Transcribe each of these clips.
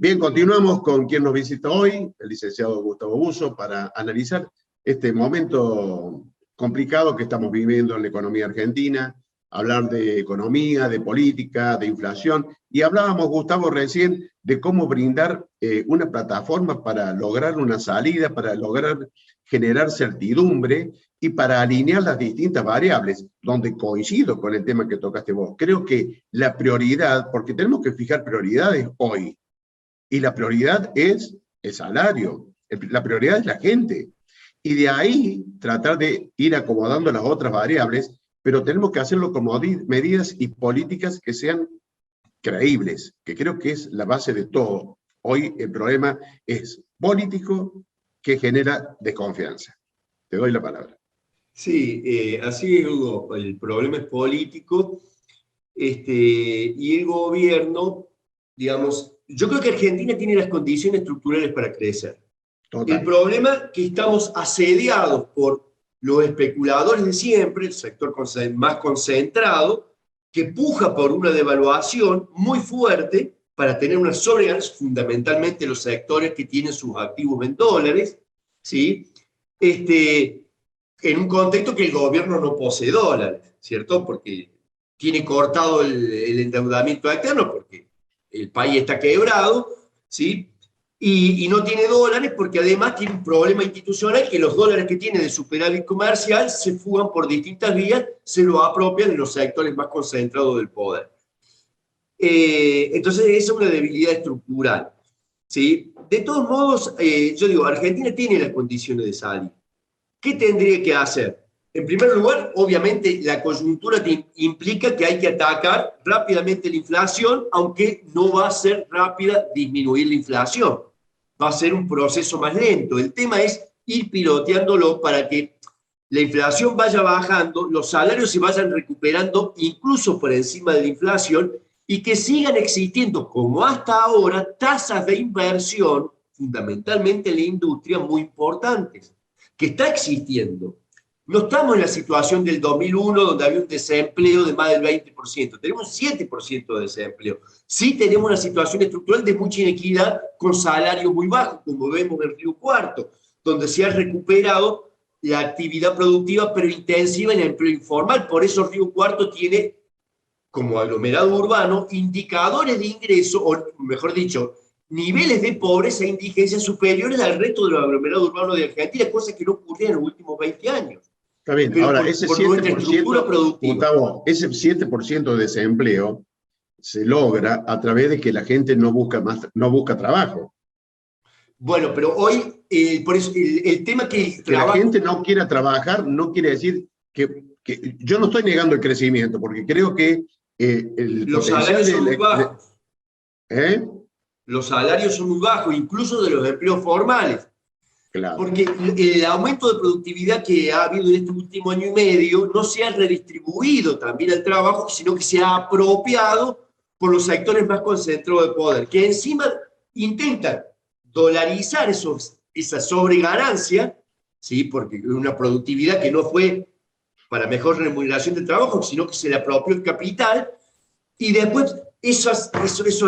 Bien, continuamos con quien nos visita hoy, el licenciado Gustavo Busso, para analizar este momento complicado que estamos viviendo en la economía argentina, hablar de economía, de política, de inflación, y hablábamos, Gustavo, recién de cómo brindar una plataforma para lograr una salida, para lograr generar certidumbre y para alinear las distintas variables, donde coincido con el tema que tocaste vos. Creo que la prioridad, porque tenemos que fijar prioridades hoy, y la prioridad es el salario, la prioridad es la gente. Y de ahí tratar de ir acomodando las otras variables, pero tenemos que hacerlo con medidas y políticas que sean creíbles, que creo que es la base de todo. Hoy el problema es político que genera desconfianza. Te doy la palabra. Sí, así es, Hugo. El problema es político y el gobierno, digamos, yo creo que Argentina tiene las condiciones estructurales para crecer. Total. El problema es que estamos asediados por los especuladores de siempre, el sector más concentrado, que puja por una devaluación muy fuerte para tener una sobreganancia, fundamentalmente los sectores que tienen sus activos en dólares, ¿sí? En un contexto que el gobierno no posee dólares, ¿cierto? Porque tiene cortado el endeudamiento externo, porque el país está quebrado, ¿sí? Y no tiene dólares porque además tiene un problema institucional que los dólares que tiene de superávit comercial se fugan por distintas vías, se lo apropian en los sectores más concentrados del poder. Entonces esa es una debilidad estructural, ¿sí? De todos modos, yo digo, Argentina tiene las condiciones de salir. ¿Qué tendría que hacer? En primer lugar, obviamente, la coyuntura implica que hay que atacar rápidamente la inflación, aunque no va a ser rápida disminuir la inflación. Va a ser un proceso más lento. El tema es ir piloteándolo para que la inflación vaya bajando, los salarios se vayan recuperando incluso por encima de la inflación y que sigan existiendo, como hasta ahora, tasas de inversión, fundamentalmente en la industria, muy importantes, que está existiendo. No estamos en la situación del 2001, donde había un desempleo de más del 20%. Tenemos un 7% de desempleo. Sí tenemos una situación estructural de mucha inequidad con salarios muy bajos, como vemos en Río Cuarto, donde se ha recuperado la actividad productiva, pero intensiva en el empleo informal. Por eso Río Cuarto tiene, como aglomerado urbano, indicadores de ingreso, o mejor dicho, niveles de pobreza e indigencia superiores al resto de los aglomerados urbanos de Argentina, cosa que no ocurría en los últimos 20 años. Está bien, pero ahora ese por nuestra estructura 7%, productiva. Gustavo, ese 7% de desempleo se logra a través de que la gente no busca trabajo. Bueno, pero hoy, por eso, el tema que la gente no quiera trabajar no quiere decir que yo no estoy negando el crecimiento, porque creo que el los potencial salarios son muy bajos. ¿Eh? Los salarios son muy bajos, incluso de los empleos formales. Claro. Porque el aumento de productividad que ha habido en este último año y medio no se ha redistribuido también al trabajo, sino que se ha apropiado por los sectores más concentrados de poder, que encima intentan dolarizar esa sobreganancia, ¿sí? Porque una productividad que no fue para mejor remuneración del trabajo, sino que se le apropió el capital, y después esos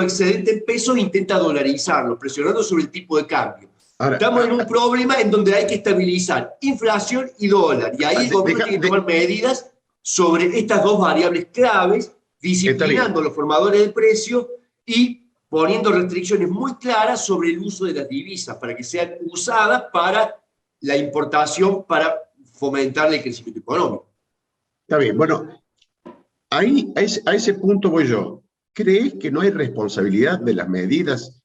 excedentes en pesos intenta dolarizarlo, presionando sobre el tipo de cambio. Ahora, estamos en un problema en donde hay que estabilizar inflación y dólar, y ahí el gobierno tiene que tomar medidas sobre estas dos variables claves, disciplinando a los formadores de precios y poniendo restricciones muy claras sobre el uso de las divisas, para que sean usadas para la importación, para fomentar el crecimiento económico. Está bien, bueno, ahí, a ese punto voy yo. ¿Crees que no hay responsabilidad de las medidas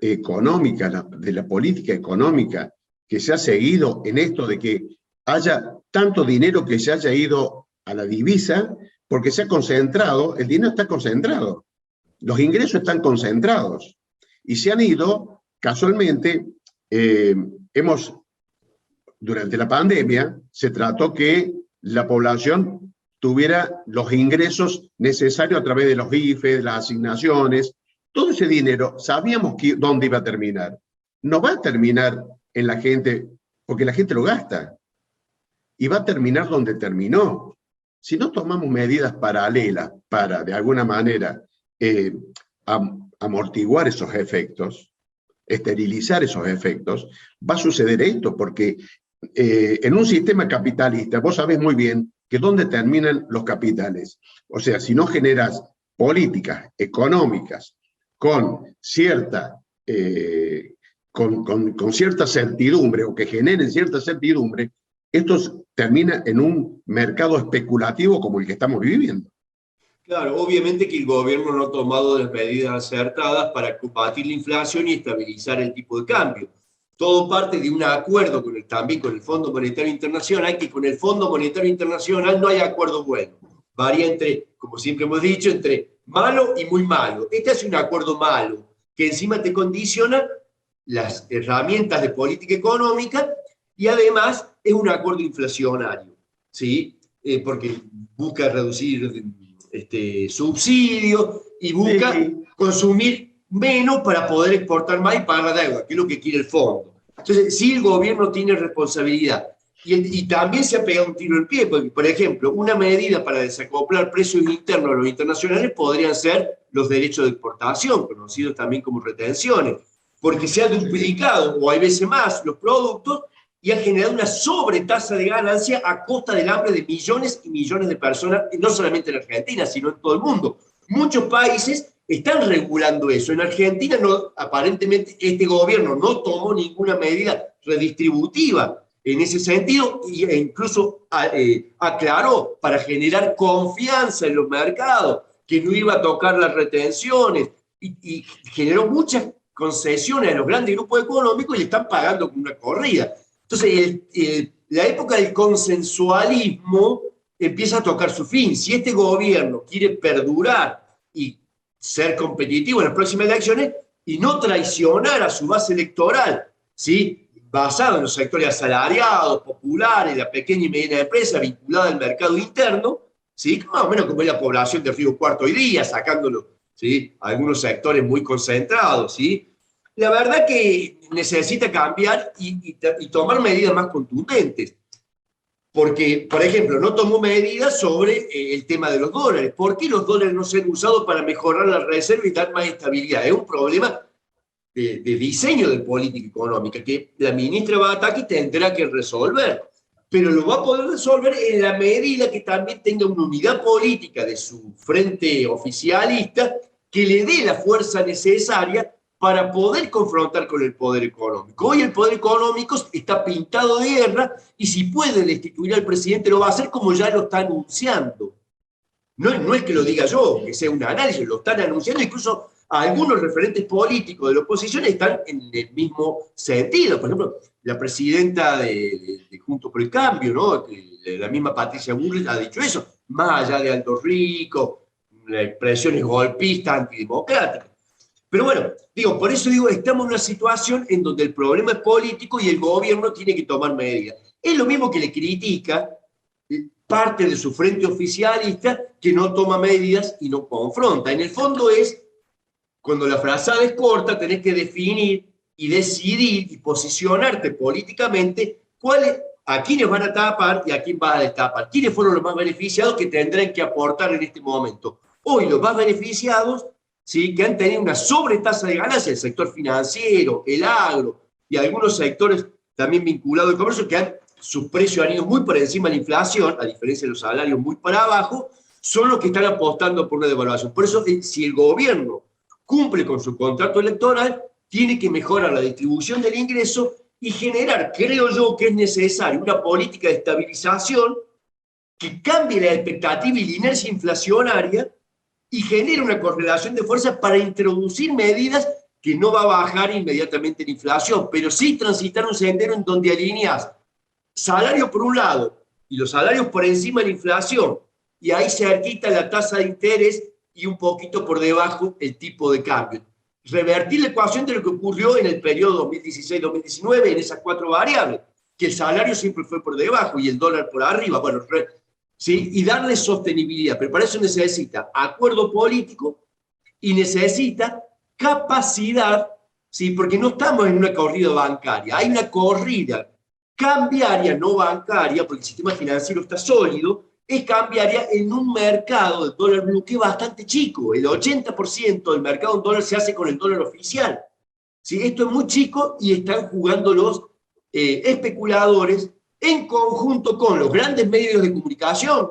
económica, de la política económica que se ha seguido en esto de que haya tanto dinero que se haya ido a la divisa, porque se ha concentrado, el dinero está concentrado, los ingresos están concentrados, y se han ido, casualmente, durante la pandemia, se trató que la población tuviera los ingresos necesarios a través de los IFE, de las asignaciones. Todo ese dinero, sabíamos dónde iba a terminar. No va a terminar en la gente, porque la gente lo gasta. Y va a terminar donde terminó. Si no tomamos medidas paralelas para, de alguna manera, amortiguar esos efectos, esterilizar esos efectos, va a suceder esto, porque en un sistema capitalista, vos sabés muy bien que dónde terminan los capitales. O sea, si no generas políticas económicas con cierta, con cierta certidumbre, o que generen cierta certidumbre, esto termina en un mercado especulativo como el que estamos viviendo. Claro, obviamente que el gobierno no ha tomado las medidas acertadas para combatir la inflación y estabilizar el tipo de cambio. Todo parte de un acuerdo también con el Fondo Monetario Internacional, que con el Fondo Monetario Internacional no hay acuerdo bueno. Varía entre, como siempre hemos dicho, entre malo y muy malo. Este es un acuerdo malo, que encima te condiciona las herramientas de política económica y además es un acuerdo inflacionario, ¿sí? Porque busca reducir subsidios y busca consumir menos para poder exportar más y pagar la deuda, que es lo que quiere el fondo. Entonces, sí, el gobierno tiene responsabilidad. Y también se ha pegado un tiro en el pie, porque, por ejemplo, una medida para desacoplar precios internos a los internacionales podrían ser los derechos de exportación, conocidos también como retenciones, porque se han duplicado, o hay veces más, los productos y ha generado una sobretasa de ganancia a costa del hambre de millones y millones de personas, no solamente en Argentina, sino en todo el mundo. Muchos países están regulando eso. En Argentina, no, aparentemente, este gobierno no tomó ninguna medida redistributiva en ese sentido e incluso aclaró para generar confianza en los mercados que no iba a tocar las retenciones y generó muchas concesiones a los grandes grupos económicos y le están pagando con una corrida. Entonces, la época del consensualismo empieza a tocar su fin. Si este gobierno quiere perdurar y ser competitivo en las próximas elecciones y no traicionar a su base electoral, ¿sí? Basado en los sectores asalariados, populares, la pequeña y mediana empresa vinculada al mercado interno, ¿sí? Más o menos como es la población de Río Cuarto hoy día, sacándolo, ¿sí? Algunos sectores muy concentrados, ¿sí? La verdad que necesita cambiar y tomar medidas más contundentes. Porque, por ejemplo, no tomó medidas sobre el tema de los dólares. ¿Por qué los dólares no se han usado para mejorar la reserva y dar más estabilidad? Es un problema de diseño de política económica que la ministra Bataki tendrá que resolver. Pero lo va a poder resolver en la medida que también tenga una unidad política de su frente oficialista que le dé la fuerza necesaria para poder confrontar con el poder económico. Hoy el poder económico está pintado de guerra y si puede destituir al presidente lo va a hacer como ya lo está anunciando. No es que lo diga yo, que sea un análisis, lo están anunciando, incluso algunos referentes políticos de la oposición están en el mismo sentido. Por ejemplo, la presidenta de Juntos por el Cambio, ¿no? La misma Patricia Bullrich ha dicho eso, más allá de Aldo Rico, expresiones golpistas, antidemocráticas. Pero bueno, digo, por eso digo, estamos en una situación en donde el problema es político y el gobierno tiene que tomar medidas. Es lo mismo que le critica parte de su frente oficialista que no toma medidas y no confronta. En el fondo es, cuando la frazada es corta, tenés que definir y decidir y posicionarte políticamente a quiénes van a tapar y a quién vas a destapar. ¿Quiénes fueron los más beneficiados que tendrán que aportar en este momento? Hoy los más beneficiados, ¿sí?, que han tenido una sobretasa de ganancia, el sector financiero, el agro y algunos sectores también vinculados al comercio que sus precios han ido muy por encima de la inflación, a diferencia de los salarios muy para abajo, son los que están apostando por una devaluación. Por eso, si el gobierno cumple con su contrato electoral, tiene que mejorar la distribución del ingreso y generar, creo yo, que es necesario una política de estabilización que cambie la expectativa y la inercia inflacionaria y genere una correlación de fuerzas para introducir medidas que no va a bajar inmediatamente la inflación, pero sí transitar un sendero en donde alineas salario por un lado y los salarios por encima de la inflación, y ahí se quita la tasa de interés y un poquito por debajo el tipo de cambio. Revertir la ecuación de lo que ocurrió en el periodo 2016-2019 en esas cuatro variables, que el salario siempre fue por debajo y el dólar por arriba, bueno, ¿sí? Y darle sostenibilidad, pero para eso necesita acuerdo político y necesita capacidad, ¿sí? Porque no estamos en una corrida bancaria, hay una corrida cambiaria, no bancaria, porque el sistema financiero está sólido, es cambiaria en un mercado de dólar blue que es bastante chico. El 80% del mercado en dólar se hace con el dólar oficial. ¿Sí? Esto es muy chico y están jugando los especuladores en conjunto con los grandes medios de comunicación,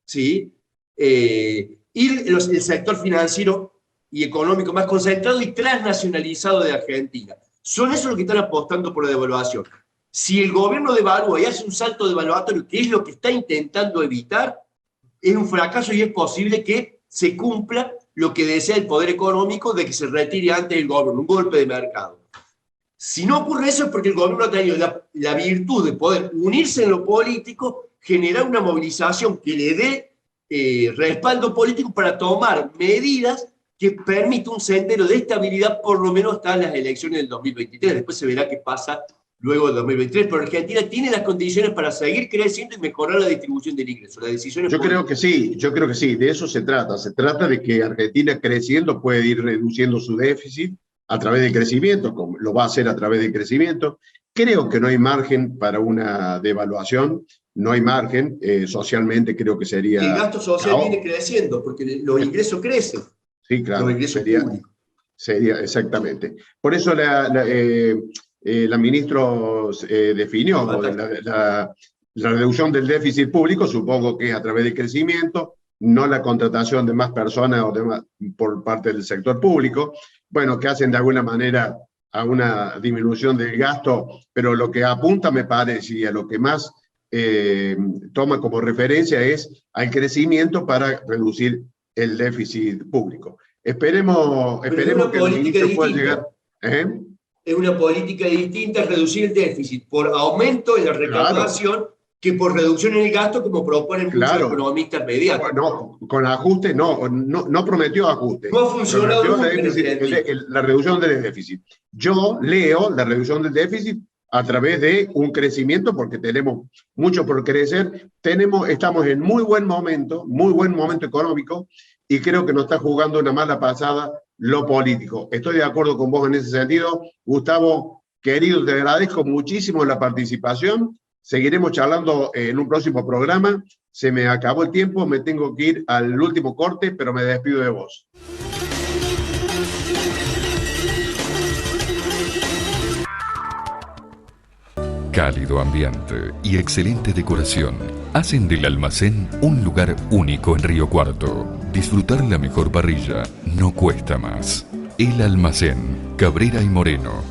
¿sí? Y el sector financiero y económico más concentrado y transnacionalizado de Argentina. Son esos los que están apostando por la devaluación. Si el gobierno devalúa y hace un salto devaluatorio, que es lo que está intentando evitar, es un fracaso y es posible que se cumpla lo que desea el poder económico de que se retire antes el gobierno, un golpe de mercado. Si no ocurre eso es porque el gobierno ha tenido la virtud de poder unirse en lo político, generar una movilización que le dé respaldo político para tomar medidas que permitan un sendero de estabilidad por lo menos hasta las elecciones del 2023. Después se verá qué pasa luego del 2023, pero Argentina tiene las condiciones para seguir creciendo y mejorar la distribución del ingreso. Las decisiones yo creo que sí, de eso se trata de que Argentina creciendo puede ir reduciendo su déficit a través del crecimiento, como lo va a hacer a través del crecimiento. Creo que no hay margen para una devaluación, no hay margen, socialmente creo que sería... El gasto social viene creciendo porque los ingresos crecen. Sí, claro, los ingresos públicos. Sería, exactamente. Por eso la ministra definió la reducción del déficit público, supongo que es a través del crecimiento, no la contratación de más personas por parte del sector público, bueno, que hacen de alguna manera a una disminución del gasto, pero lo que apunta, me parece, y a lo que más toma como referencia es al crecimiento para reducir el déficit público. Esperemos que el ministro pueda llegar... Es una política distinta reducir el déficit por aumento en la recaudación que por reducción en el gasto, como proponen muchos economistas mediáticos. No, con ajuste no prometió ajuste. No ha funcionado la reducción del déficit. Yo leo la reducción del déficit a través de un crecimiento, porque tenemos mucho por crecer, estamos en muy buen momento económico, y creo que nos está jugando una mala pasada lo político. Estoy de acuerdo con vos en ese sentido. Gustavo, querido, te agradezco muchísimo la participación. Seguiremos charlando en un próximo programa. Se me acabó el tiempo, me tengo que ir al último corte, pero me despido de vos. Cálido ambiente y excelente decoración hacen del almacén un lugar único en Río Cuarto. Disfrutar la mejor parrilla no cuesta más. El Almacén, Cabrera y Moreno.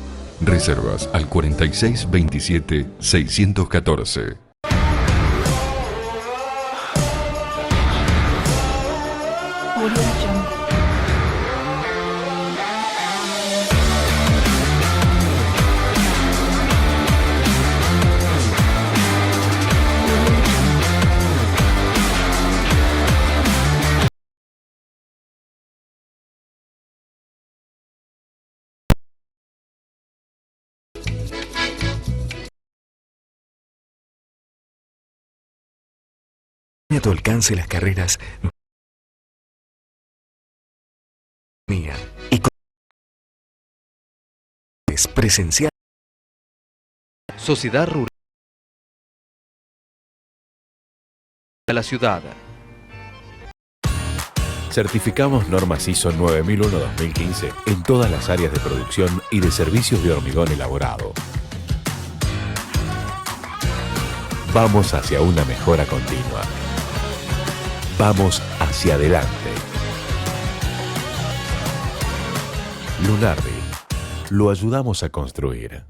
Reservas al 4627-614. A tu alcance las carreras y presencial. Sociedad Rural de la ciudad. Certificamos normas ISO 9001-2015 en todas las áreas de producción y de servicios de hormigón elaborado. Vamos hacia una mejora continua. Vamos hacia adelante. Lunardi. Lo ayudamos a construir.